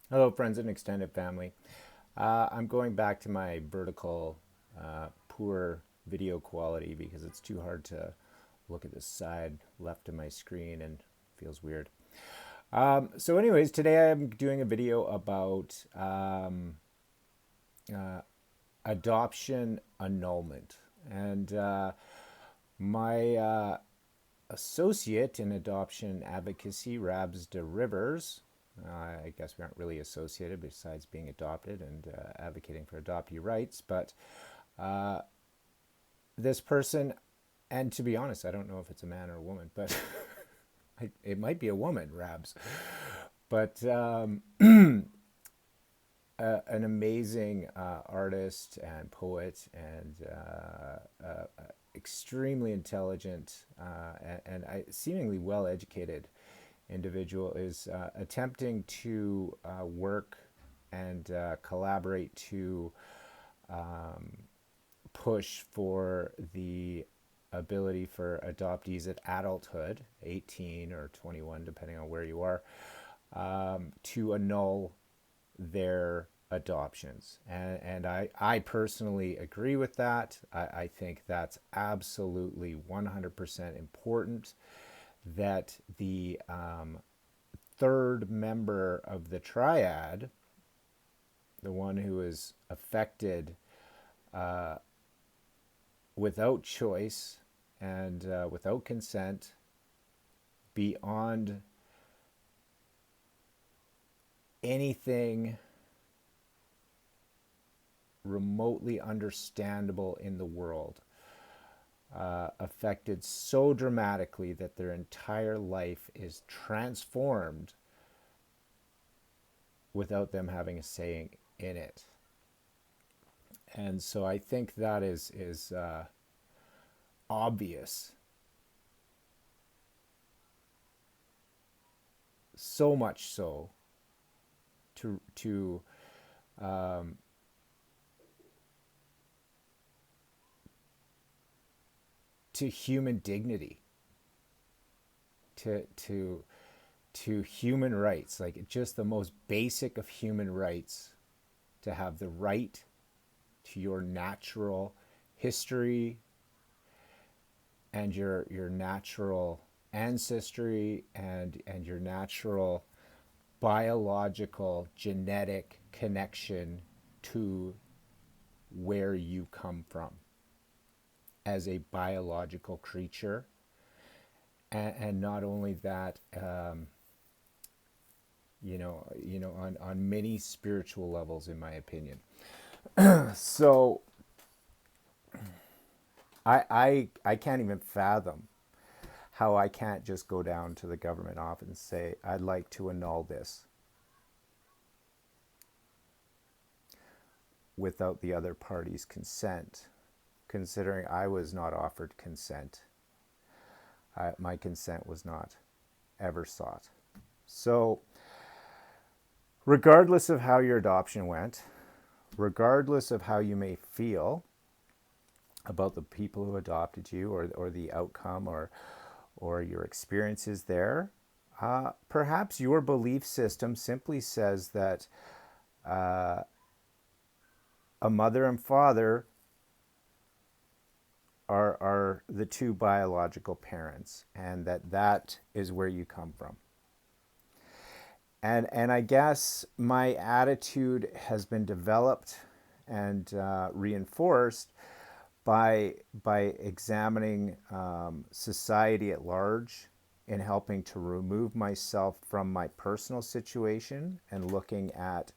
Hello, friends and extended family. I'm going back to my vertical, poor video quality because it's too hard to look at the side left of my screen and feels weird. So, anyways, today I'm doing a video about adoption annulment. And my associate in adoption advocacy, Rabz De Rivers, I guess we aren't really associated besides being adopted and advocating for adoptee rights. But this person, and to be honest, I don't know if it's a man or a woman, but it might be a woman, Rabs. But an amazing artist and poet and extremely intelligent and seemingly well educated individual is attempting to work and collaborate to push for the ability for adoptees at adulthood, 18 or 21, depending on where you are, to annul their adoptions. And I personally agree with that. I think that's absolutely 100% important that the third member of the triad, the one who is affected without choice and without consent, beyond anything remotely understandable in the world, affected so dramatically that their entire life is transformed without them having a say in it. And so I think that is obvious, so much so to to human dignity, to human rights, like just the most basic of human rights, to have the right to your natural history and your natural ancestry and your natural biological genetic connection to where you come from as a biological creature. And not only that, on many spiritual levels, in my opinion. So I can't even fathom how I can't just go down to the government office and say, I'd like to annul this without the other party's consent, considering I was not offered consent. My consent was not ever sought. So, regardless of how your adoption went, regardless of how you may feel about the people who adopted you, or the outcome, or your experiences there, perhaps your belief system simply says that a mother and father are the two biological parents, and that is where you come from. And I guess my attitude has been developed and reinforced by examining society at large, in helping to remove myself from my personal situation and looking at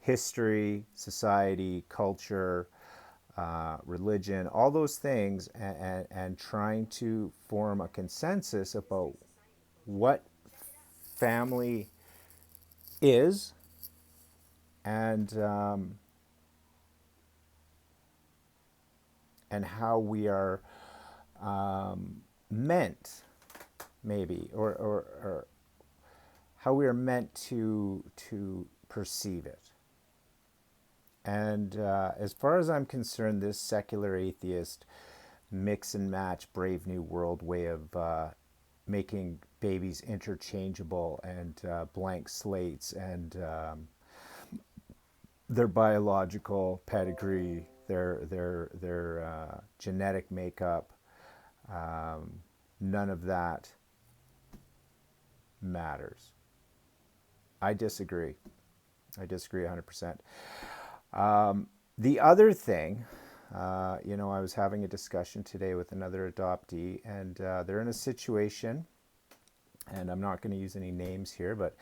history, society, culture, religion, all those things, and trying to form a consensus about what family is, and and how we are meant, maybe, or how we are meant to perceive it. And as far as I'm concerned, this secular atheist mix and match Brave New World way of making babies interchangeable and blank slates, and their biological pedigree, their genetic makeup. None of that matters. I disagree. I disagree 100%. The other thing, I was having a discussion today with another adoptee, and they're in a situation, and I'm not going to use any names here, but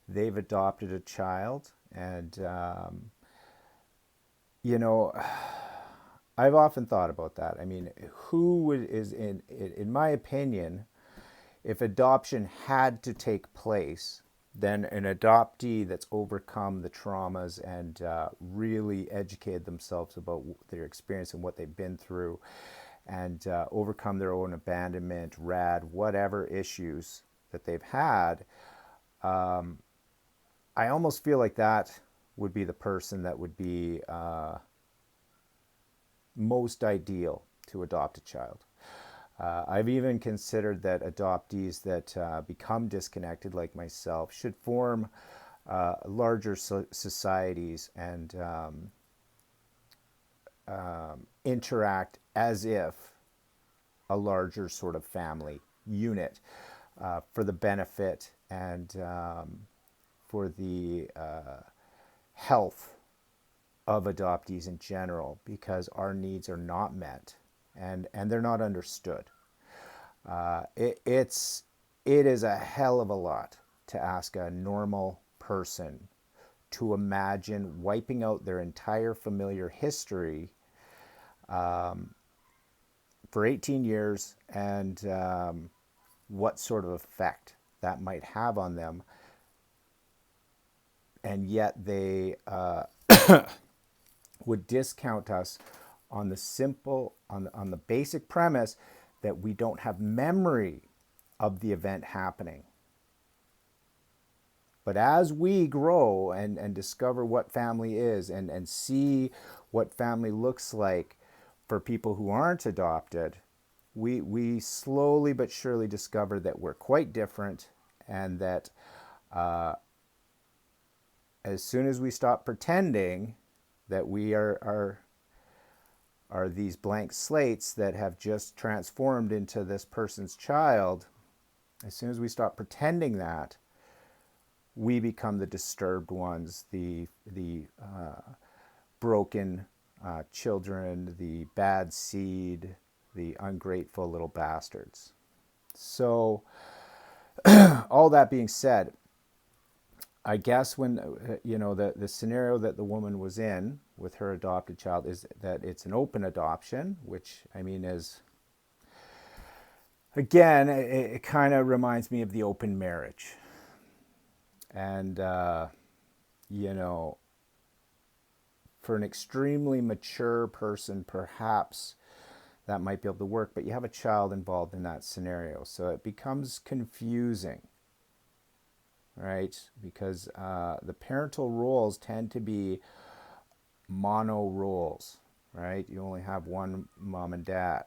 they've adopted a child, and I've often thought about that. I mean, is in my opinion, if adoption had to take place, then an adoptee that's overcome the traumas and really educated themselves about their experience and what they've been through, and overcome their own abandonment, whatever issues that they've had, I almost feel like that would be the person that would be most ideal to adopt a child. I've even considered that adoptees that become disconnected, like myself, should form larger societies and interact as if a larger sort of family unit for the benefit and for the health of adoptees in general, because our needs are not met and they're not understood. It is a hell of a lot to ask a normal person to imagine wiping out their entire familiar history for 18 years and what sort of effect that might have on them. And yet they would discount us on the basic premise that we don't have memory of the event happening. But as we grow and discover what family is and see what family looks like for people who aren't adopted, we slowly but surely discover that we're quite different, and that as soon as we stop pretending that we are these blank slates that have just transformed into this person's child, as soon as we stop pretending that, we become the disturbed ones, the broken children, the bad seed, the ungrateful little bastards. So, all that being said, I guess when, the scenario that the woman was in with her adopted child is that it's an open adoption, which, I mean, is, again, it kind of reminds me of the open marriage. And, for an extremely mature person, perhaps that might be able to work, but you have a child involved in that scenario. So it becomes confusing, right? Because the parental roles tend to be mono roles, right? You only have one mom and dad.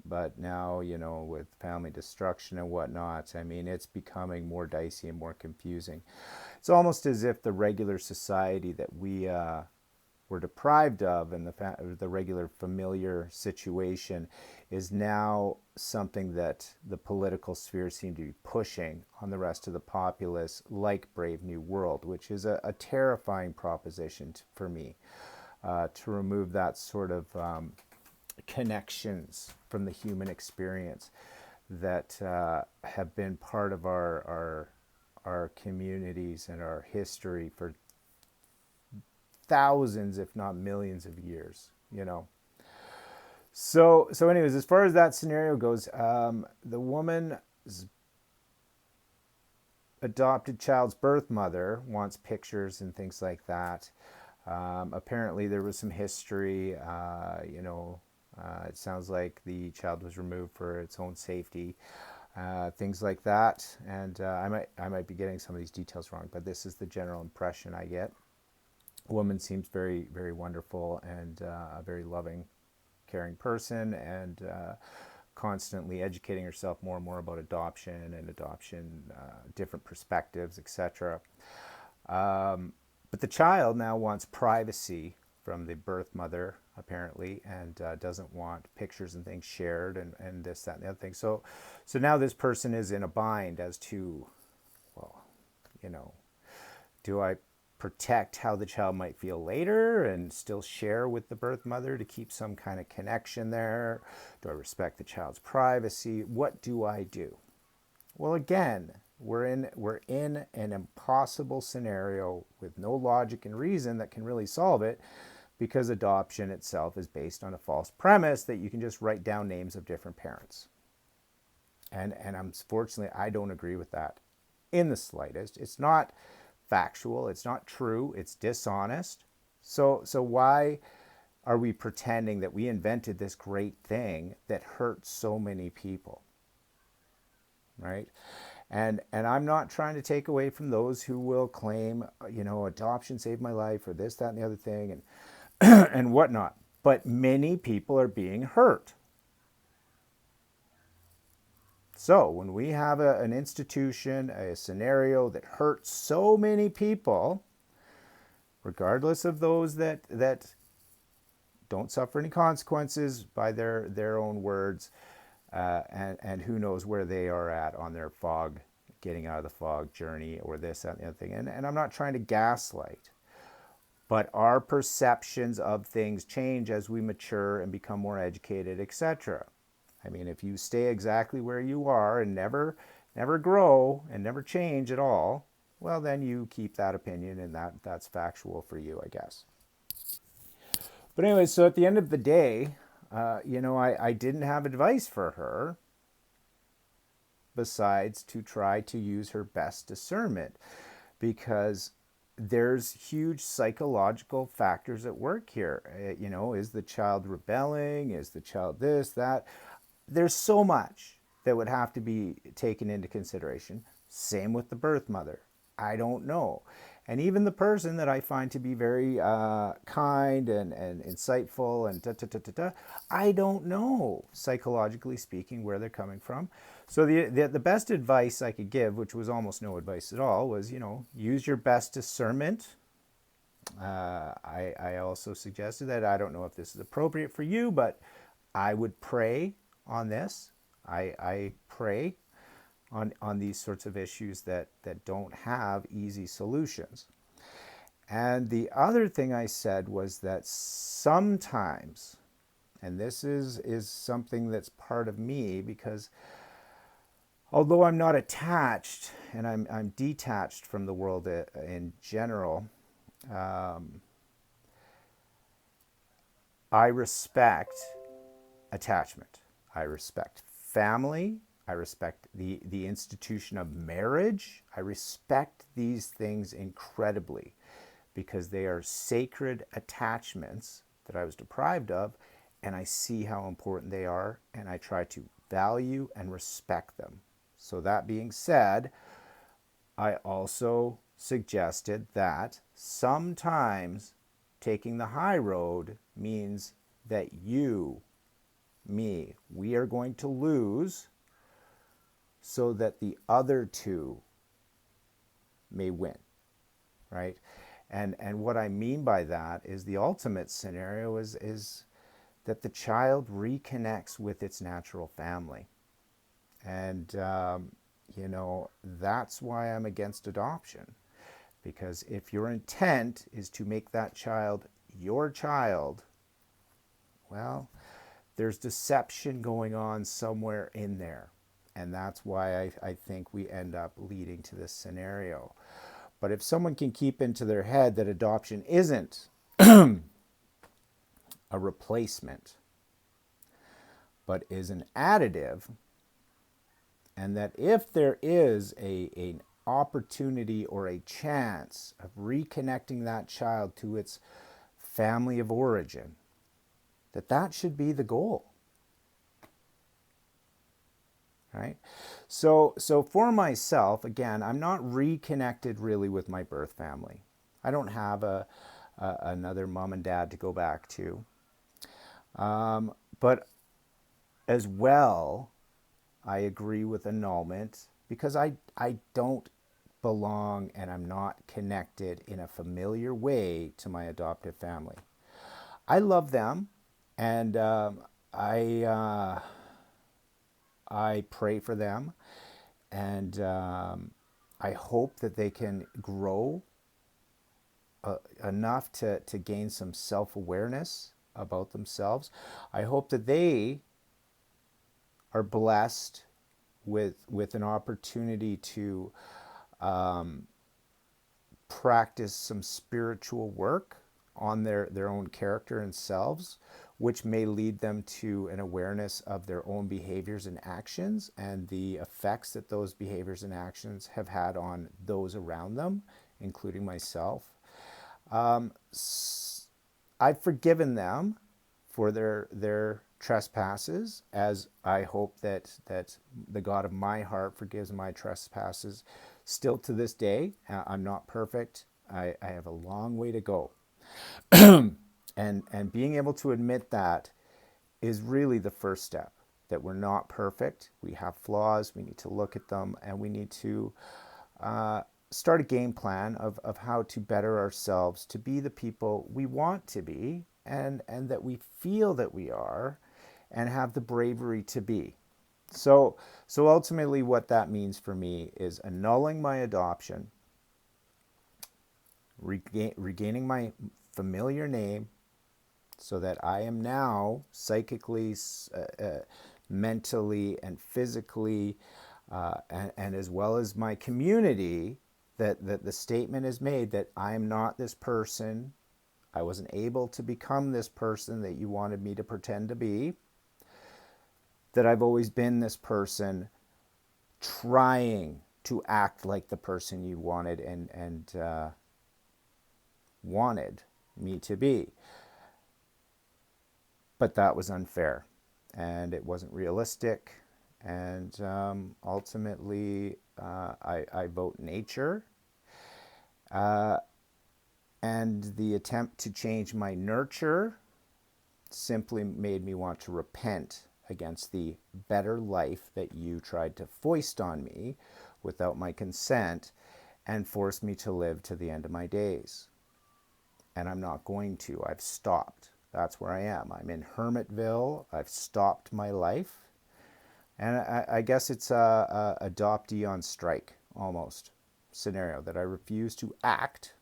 But now, with family destruction and whatnot, I mean, it's becoming more dicey and more confusing. It's almost as if the regular society that we were deprived of, and the regular familiar situation, is now something that the political sphere seem to be pushing on the rest of the populace, like Brave New World, which is a terrifying proposition for me, to remove that sort of connections from the human experience that have been part of our communities and our history for thousands, if not millions of years, So anyways, as far as that scenario goes, the woman's adopted child's birth mother wants pictures and things like that. Apparently there was some history, it sounds like the child was removed for its own safety, things like that. And I might be getting some of these details wrong, but this is the general impression I get. The woman seems very, very wonderful and a very loving, caring person, and constantly educating herself more and more about adoption, different perspectives, etc. But But the child now wants privacy from the birth mother, apparently, and doesn't want pictures and things shared, and this, that, and the other thing. So now this person is in a bind as to, well, you know, do I protect how the child might feel later and still share with the birth mother to keep some kind of connection there? Do I respect the child's privacy? What do I do? Well, again, we're in an impossible scenario with no logic and reason that can really solve it, because adoption itself is based on a false premise that you can just write down names of different parents. And unfortunately, I don't agree with that in the slightest. It's not factual, it's not true, it's dishonest. So why are we pretending that we invented this great thing that hurts so many people? Right? And I'm not trying to take away from those who will claim, adoption saved my life, or this, that, and the other thing, and and whatnot. But many people are being hurt. So when we have an institution, a scenario that hurts so many people, regardless of those that don't suffer any consequences by their own words, and who knows where they are at on their getting out of the fog journey, or this, that, and the other thing. And I'm not trying to gaslight, but our perceptions of things change as we mature and become more educated, etc. I mean, if you stay exactly where you are and never grow and never change at all, well, then you keep that opinion, and that's factual for you, I guess. But anyway, so at the end of the day, I didn't have advice for her besides to try to use her best discernment, because there's huge psychological factors at work here. Is the child rebelling? Is the child this, that? There's so much that would have to be taken into consideration. Same with the birth mother. I don't know. And even the person that I find to be very kind and insightful and I don't know, psychologically speaking, where they're coming from. So the best advice I could give, which was almost no advice at all, was, use your best discernment. I also suggested that, I don't know if this is appropriate for you, but I would pray on this. I pray on these sorts of issues that don't have easy solutions. And the other thing I said was that sometimes, and this is something that's part of me, because although I'm not attached and I'm detached from the world in general, I respect attachment. I respect family. I respect the institution of marriage. I respect these things incredibly, because they are sacred attachments that I was deprived of, and I see how important they are, and I try to value and respect them. So that being said, I also suggested that sometimes taking the high road means that we are going to lose so that the other two may win, right? And what I mean by that is the ultimate scenario is that the child reconnects with its natural family. And, that's why I'm against adoption. Because if your intent is to make that child your child, well, there's deception going on somewhere in there. And that's why I think we end up leading to this scenario. But if someone can keep into their head that adoption isn't a replacement, but is an additive, and that if there is an opportunity or a chance of reconnecting that child to its family of origin, that should be the goal. Right? So for myself, again, I'm not reconnected really with my birth family. I don't have another mom and dad to go back to. But as well, I agree with annulment, because I don't belong and I'm not connected in a familiar way to my adoptive family. I love them, and I uh, I pray for them, and I hope that they can grow enough to gain some self awareness about themselves. I hope that they are blessed with an opportunity to practice some spiritual work on their own character and selves, which may lead them to an awareness of their own behaviors and actions and the effects that those behaviors and actions have had on those around them, including myself. I've forgiven them for their trespasses, as I hope that the God of my heart forgives my trespasses still to this day. I'm not perfect. I have a long way to go. And being able to admit that is really the first step, that we're not perfect. We have flaws. We need to look at them, and we need to start a game plan of how to better ourselves to be the people we want to be, and that we feel that we are, and have the bravery to be. So ultimately what that means for me is annulling my adoption, regaining my familiar name, so that I am now psychically, mentally, and physically, and as well as my community, that the statement is made that I am not this person. I wasn't able to become this person that you wanted me to pretend to be. That I've always been this person trying to act like the person you wanted and wanted me to be. But that was unfair, and it wasn't realistic. And ultimately, I vote nature. And the attempt to change my nurture simply made me want to repent against the better life that you tried to foist on me without my consent and force me to live to the end of my days. And I'm not going to. I've stopped. That's where I am. I'm in Hermitville. I've stopped my life. And I guess it's a adoptee on strike, almost, scenario, that I refuse to act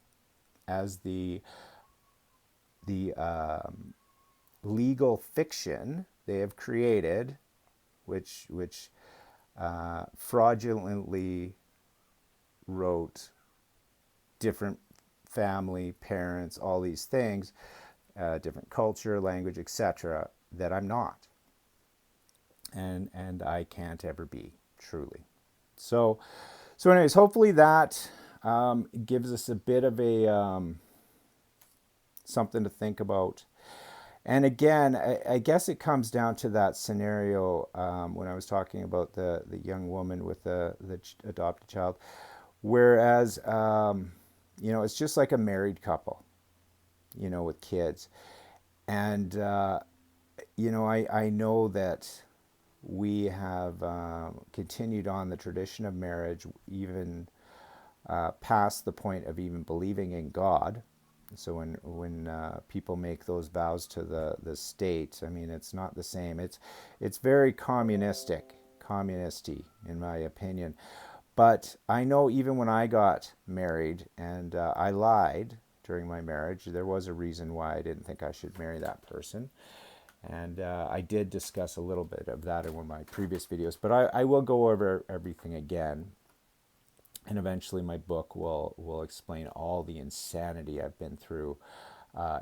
as the legal fiction they have created, which fraudulently wrote different family, parents, all these things, different culture, language, etc., that I'm not. And I can't ever be, truly. So anyways, hopefully that gives us a bit of a something to think about. And again, I guess it comes down to that scenario when I was talking about the young woman with the adopted child. Whereas, it's just like a married couple, with kids. And, I know that we have continued on the tradition of marriage, even past the point of even believing in God. So when people make those vows to the state, I mean, it's not the same. It's very communisty, in my opinion. But I know even when I got married and I lied during my marriage, there was a reason why I didn't think I should marry that person. And I did discuss a little bit of that in one of my previous videos, but I will go over everything again. And eventually my book will explain all the insanity I've been through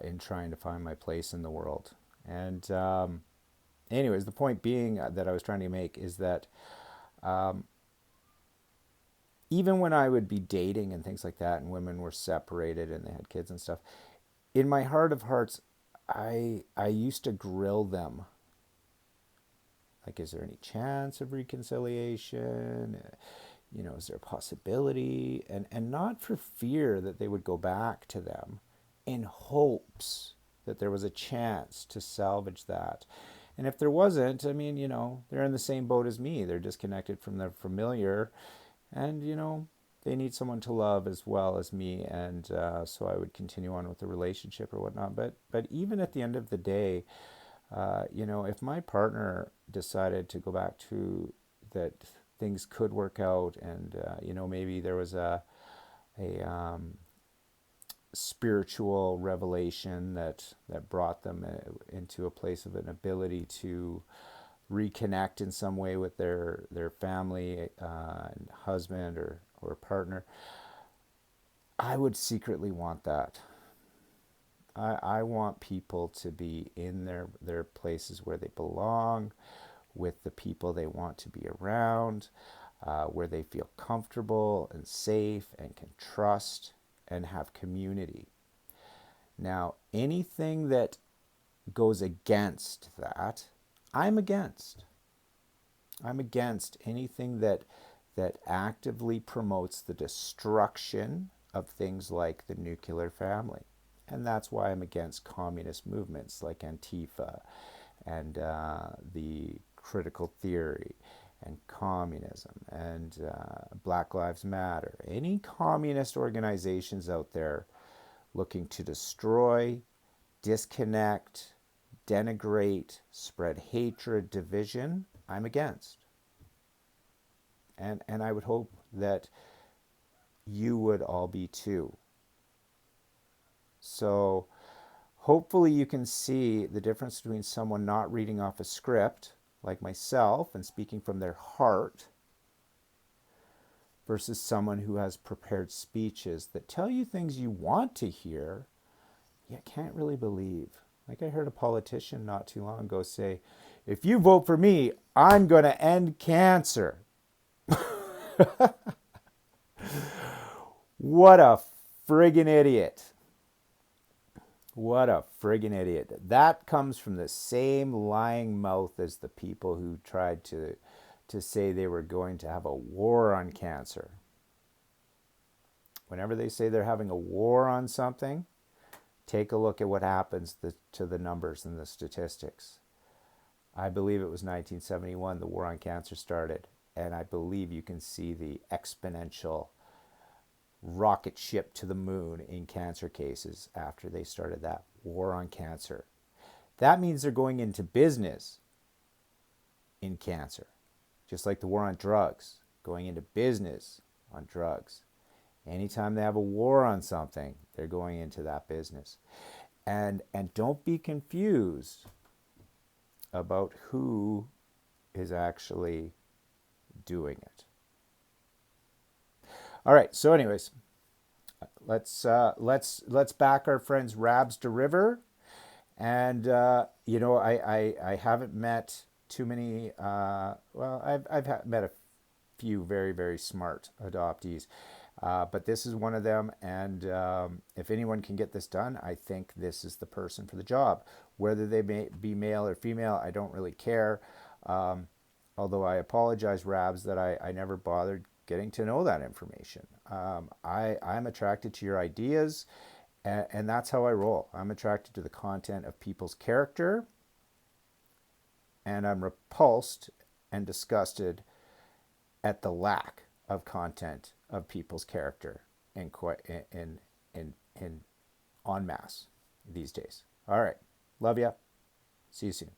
in trying to find my place in the world. And anyways, the point being that I was trying to make is that even when I would be dating and things like that, and women were separated and they had kids and stuff, in my heart of hearts, I used to grill them. Like, is there any chance of reconciliation? Is there a possibility? And not for fear that they would go back to them, in hopes that there was a chance to salvage that. And if there wasn't, I mean, they're in the same boat as me. They're disconnected from their familiar. And, they need someone to love as well as me, and so I would continue on with the relationship or whatnot. But even at the end of the day, if my partner decided to go back to that, things could work out, and maybe there was a spiritual revelation that brought them into a place of an ability to reconnect in some way with their family, and husband or partner. I would secretly want that. I want people to be in their places where they belong, with the people they want to be around, where they feel comfortable and safe and can trust and have community. Now, anything that goes against that, I'm against. I'm against anything that actively promotes the destruction of things like the nuclear family. And that's why I'm against communist movements like Antifa and the critical theory and communism and Black Lives Matter. Any communist organizations out there looking to destroy, disconnect, denigrate, spread hatred, division, I'm against. And I would hope that you would all be too. So hopefully you can see the difference between someone not reading off a script, like myself, and speaking from their heart, versus someone who has prepared speeches that tell you things you want to hear, yet can't really believe. Like I heard a politician not too long ago say, if you vote for me, I'm going to end cancer. What a friggin' idiot. What a friggin' idiot. That comes from the same lying mouth as the people who tried to say they were going to have a war on cancer. Whenever they say they're having a war on something, take a look at what happens to the numbers and the statistics. I believe it was 1971 the war on cancer started, and I believe you can see the exponential rocket ship to the moon in cancer cases after they started that war on cancer. That means they're going into business in cancer, just like the war on drugs, going into business on drugs. Anytime they have a war on something, they're going into that business. And don't be confused about who is actually doing it. All right. So, anyways, let's back our friends Rabz De River, and I haven't met too many. I've met a few very, very smart adoptees, but this is one of them. And if anyone can get this done, I think this is the person for the job. Whether they may be male or female, I don't really care. Although I apologize, Rabz, that I never bothered getting to know that information. I'm attracted to your ideas, and that's how I roll. I'm attracted to the content of people's character, and I'm repulsed and disgusted at the lack of content of people's character in en masse these days. All right. Love ya. See you soon.